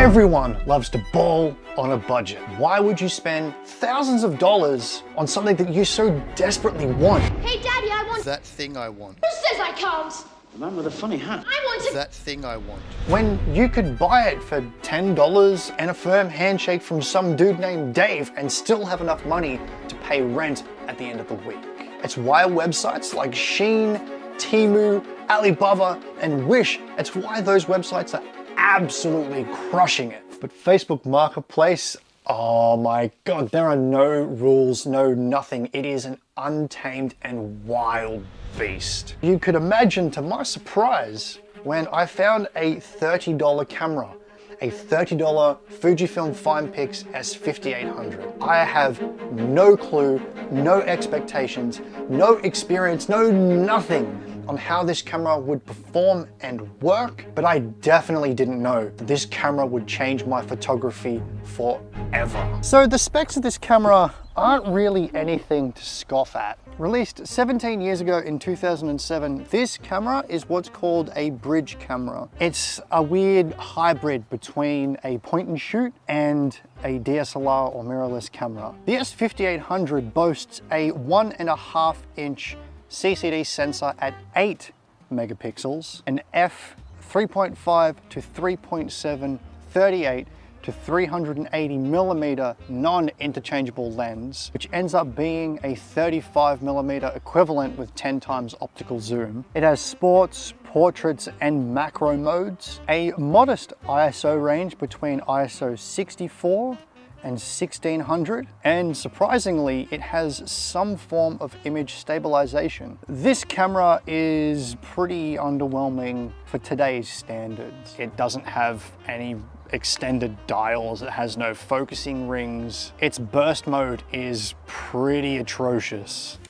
Everyone loves to ball on a budget. Why would you spend thousands of dollars on something that you so desperately want? Hey, Daddy, I want... That thing I want. Who says I can't? The man with a funny hat. I want to... That thing I want. When you could buy it for $10 and a firm handshake from some dude named Dave and still have enough money to pay rent at the end of the week. It's why websites like Shein, Temu, Alibaba, and Wish, it's why those websites are absolutely crushing it. But Facebook Marketplace, oh my God, there are no rules, no nothing. It is an untamed and wild beast. You could imagine, to my surprise, when I found a $30 camera, a $30 Fujifilm Finepix S5800. I have no clue, no expectations, no experience, no nothing on how this camera would perform and work, but I definitely didn't know that this camera would change my photography forever. So the specs of this camera aren't really anything to scoff at. Released 17 years ago in 2007, this camera is what's called a bridge camera. It's a weird hybrid between a point and shoot and a DSLR or mirrorless camera. The S5800 boasts a 1.5 inch CCD sensor at 8 megapixels, an f3.5 to 3.7 38 to 380 millimeter non-interchangeable lens, which ends up being a 35 millimeter equivalent with 10 times optical zoom. It has sports, portraits, and macro modes, a modest ISO range between ISO 64 and 1600, and surprisingly, it has some form of image stabilization. This camera is pretty underwhelming for today's standards. It doesn't have any extended dials, it has no focusing rings. Its burst mode is pretty atrocious.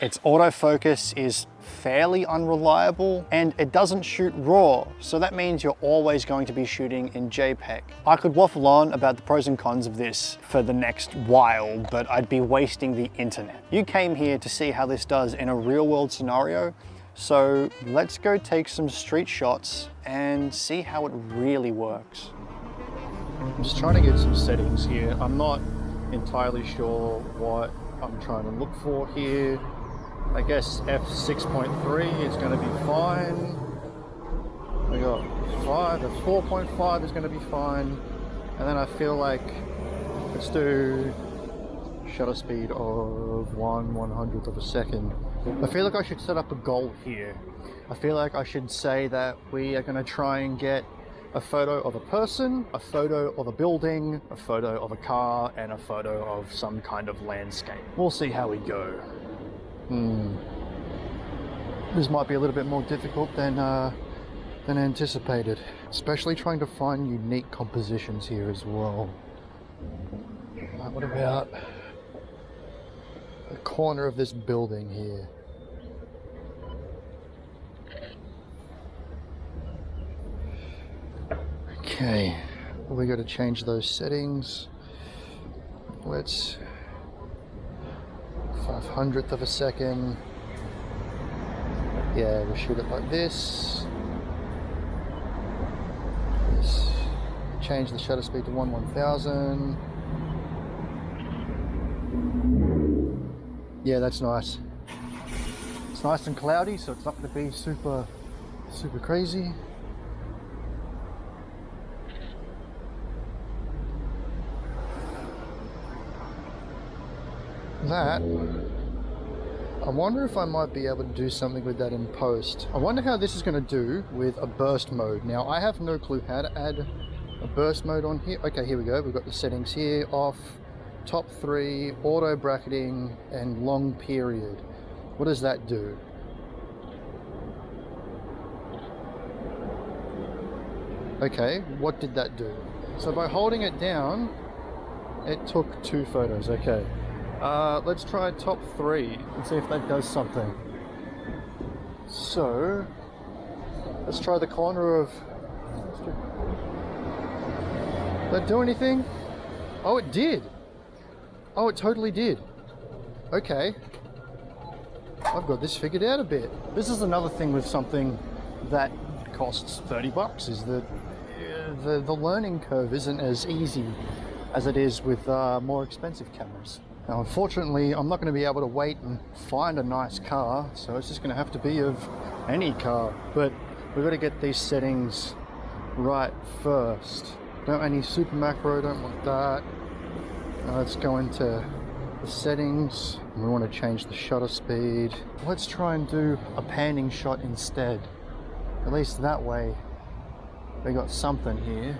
Its autofocus is fairly unreliable, and it doesn't shoot RAW, so that means you're always going to be shooting in JPEG. I could waffle on about the pros and cons of this for the next while, but I'd be wasting the internet. You came here to see how this does in a real world scenario, so let's go take some street shots and see how it really works. I'm just trying to get some settings here. I'm not entirely sure what I'm trying to look for here. I guess f6.3 is going to be fine. We got 5, the 4.5 is going to be fine. And then I feel like, let's do shutter speed of 1/100th of a second. I feel like I should set up a goal here. I feel like I should say that we are going to try and get a photo of a person, a photo of a building, a photo of a car, and a photo of some kind of landscape. We'll see how we go. This might be a little bit more difficult than anticipated, especially trying to find unique compositions here as well. What about the corner of this building here? Okay, we got to change those settings. Let's 500th of a second. Yeah, we'll shoot it like this. Let's change the shutter speed to 1/1000. Yeah, that's nice. It's nice and cloudy, so it's not going to be super crazy. That, I wonder if I might be able to do something with that in post. I wonder how this is going to do with a burst mode. Now, I have no clue how to add a burst mode on here. Okay, here we go. We've got the settings here, off, top 3, auto bracketing, and long period. What does that do? Okay, what did that do? So by holding it down, it took 2 photos. Okay. Let's try top 3 and see if that does something. So, let's try the corner of... Did that do anything? Oh, it did! Oh, it totally did. Okay. I've got this figured out a bit. This is another thing with something that costs 30 bucks is that the learning curve isn't as easy as it is with more expensive cameras. Now, unfortunately, I'm not going to be able to wait and find a nice car, so it's just going to have to be of any car. But we've got to get these settings right first. Don't any super macro, don't want that. Let's go into the settings. We want to change the shutter speed. Let's try and do a panning shot instead. At least that way we got something here.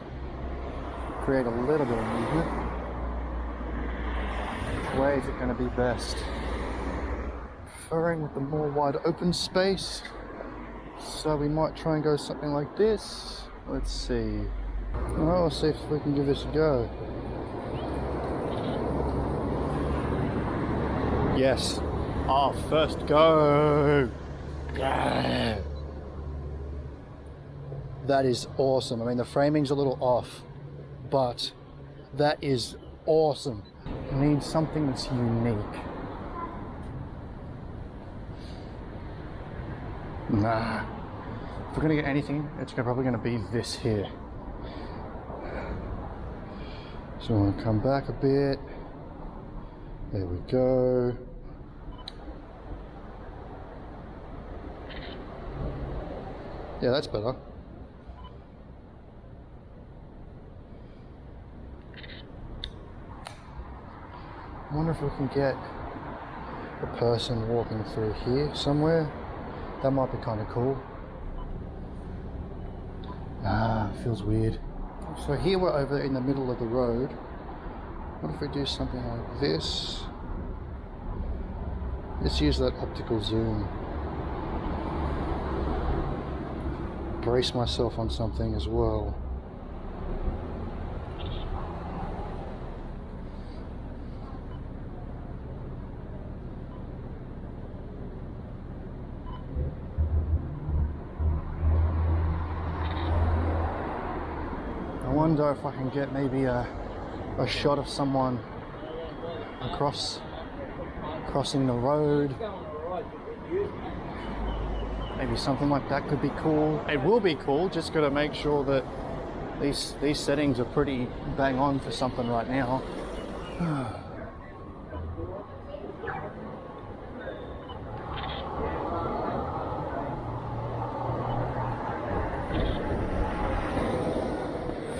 Create a little bit of movement. Which way is it going to be best? Preferring with the more wide open space. So we might try and go something like this. Let's see. Well, let's see if we can give this a go. Yes. Oh, first go. Yeah. That is awesome. I mean, the framing's a little off, but that is awesome. I need something that's unique. Nah. If we're gonna get anything, it's probably gonna be this here. So I'm gonna come back a bit. There we go. Yeah, that's better. I wonder if we can get a person walking through here somewhere. That might be kind of cool. Ah, feels weird. So here we're over in the middle of the road. What if we do something like this? Let's use that optical zoom. Brace myself on something as well. I wonder if I can get maybe a shot of someone crossing the road. Maybe something like that could be cool. It will be cool, just got to make sure that these settings are pretty bang on for something right now.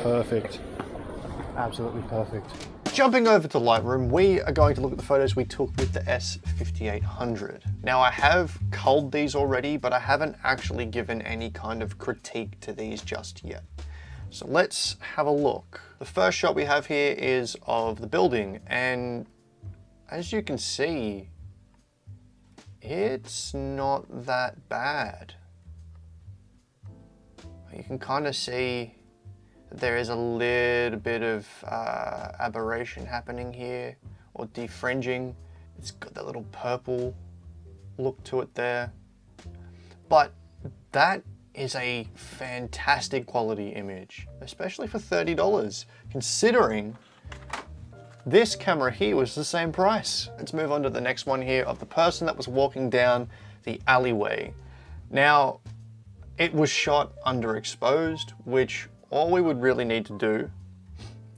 Perfect. Absolutely perfect. Jumping over to Lightroom, we are going to look at the photos we took with the S5800. Now, I have culled these already, but I haven't actually given any kind of critique to these just yet. So let's have a look. The first shot we have here is of the building, and as you can see, it's not that bad. You can kind of see there is a little bit of aberration happening here, or defringing. It's got that little purple look to it there. But that is a fantastic quality image, especially for $30, considering this camera here was the same price. Let's move on to the next one here of the person that was walking down the alleyway. Now, it was shot underexposed, which all we would really need to do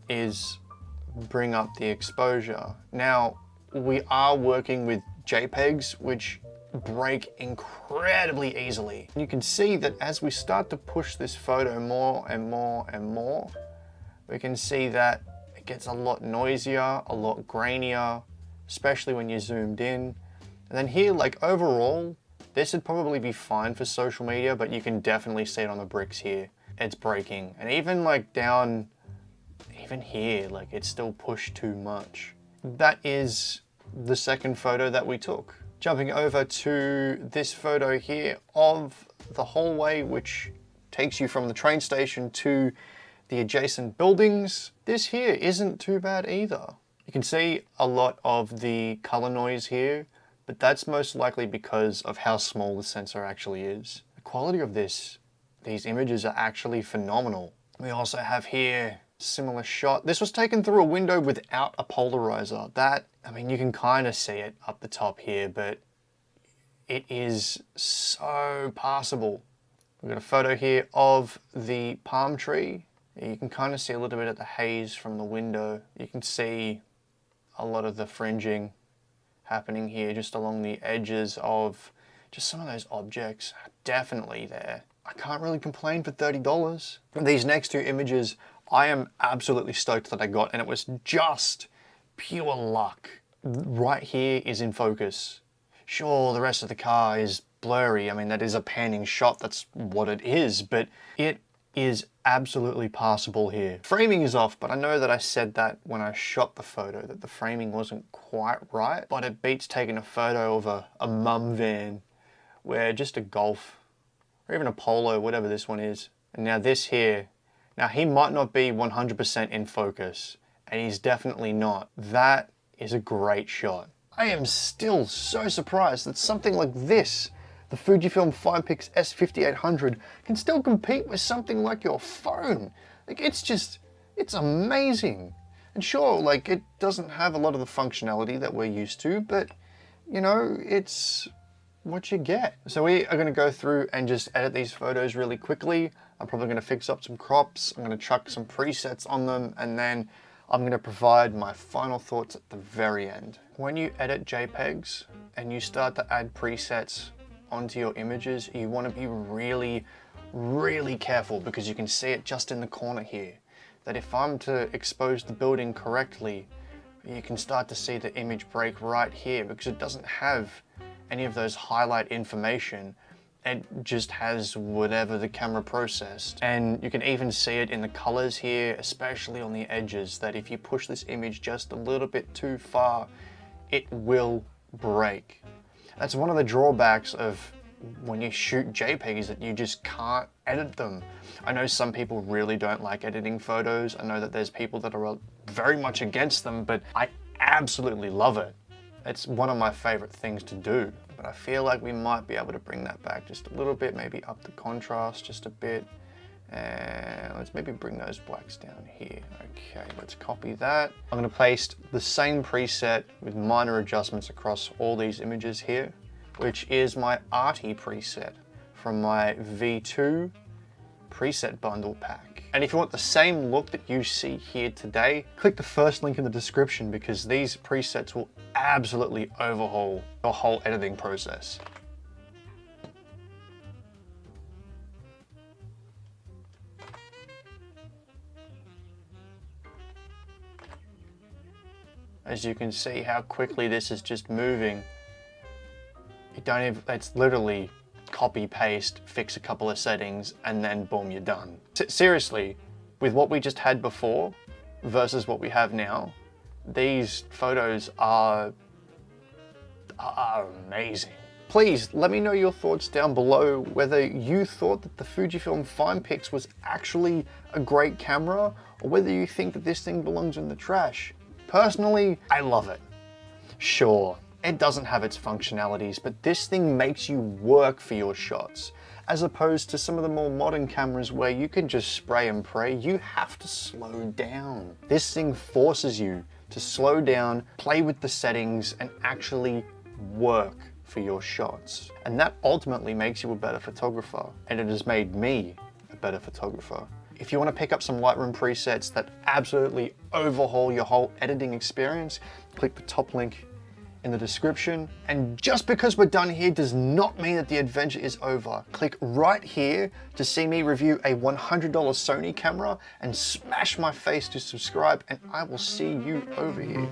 is bring up the exposure. Now, we are working with JPEGs, which break incredibly easily. You can see that as we start to push this photo more and more and more, we can see that it gets a lot noisier, a lot grainier, especially when you're zoomed in. And then here, like overall, this would probably be fine for social media, but you can definitely see it on the bricks here. It's breaking. And even like down, even here, like it's still pushed too much. That is the second photo that we took. Jumping over to this photo here of the hallway, which takes you from the train station to the adjacent buildings. This here isn't too bad either. You can see a lot of the color noise here, but that's most likely because of how small the sensor actually is. The quality of these images are actually phenomenal. We also have here similar shot. This was taken through a window without a polarizer. That, I mean, you can kind of see it up the top here, but it is so passable. We've got a photo here of the palm tree. You can kind of see a little bit of the haze from the window. You can see a lot of the fringing happening here just along the edges of just some of those objects. Definitely there. I can't really complain for $30. These next two images, I am absolutely stoked that I got, and it was just pure luck. Right here is in focus. Sure, the rest of the car is blurry. I mean, that is a panning shot, that's what it is, but it is absolutely passable here. Framing is off, but I know that I said that when I shot the photo, that the framing wasn't quite right, but it beats taking a photo of a mum van where just a Golf or even a Polo, whatever this one is. And now this here, now he might not be 100% in focus, and he's definitely not. That is a great shot. I am still so surprised that something like this, the Fujifilm Filmpix S5800, can still compete with something like your phone. Like, it's amazing. And sure, like, it doesn't have a lot of the functionality that we're used to, but you know, it's what you get. So we are gonna go through and just edit these photos really quickly. I'm probably gonna fix up some crops, I'm gonna chuck some presets on them, and then I'm gonna provide my final thoughts at the very end. When you edit JPEGs and you start to add presets onto your images, you wanna be really, really careful, because you can see it just in the corner here, that if I'm to expose the building correctly, you can start to see the image break right here, because it doesn't have any of those highlight information. It just has whatever the camera processed. And you can even see it in the colors here, especially on the edges, that if you push this image just a little bit too far, it will break. That's one of the drawbacks of when you shoot JPEGs, that you just can't edit them. I know some people really don't like editing photos. I know that there's people that are very much against them, but I absolutely love it. It's one of my favorite things to do, but I feel like we might be able to bring that back just a little bit, maybe up the contrast just a bit. And let's maybe bring those blacks down here. Okay, let's copy that. I'm gonna paste the same preset with minor adjustments across all these images here, which is my Arty preset from my V2 preset bundle pack. And if you want the same look that you see here today, click the first link in the description, because these presets will absolutely overhaul your whole editing process. As you can see how quickly this is just moving. You don't even, it's literally copy, paste, fix a couple of settings, and then boom, you're done. Seriously, with what we just had before versus what we have now, these photos are amazing. Please let me know your thoughts down below, whether you thought that the Fujifilm Filmpix was actually a great camera, or whether you think that this thing belongs in the trash. Personally, I love it. Sure, it doesn't have its functionalities, but this thing makes you work for your shots, as opposed to some of the more modern cameras where you can just spray and pray. You have to slow down. This thing forces you to slow down, play with the settings, and actually work for your shots. And that ultimately makes you a better photographer, and it has made me a better photographer. If you want to pick up some Lightroom presets that absolutely overhaul your whole editing experience, click the top link in the description. And just because we're done here does not mean that the adventure is over. Click right here to see me review a $100 Sony camera, and smash my face to subscribe, and I will see you over here.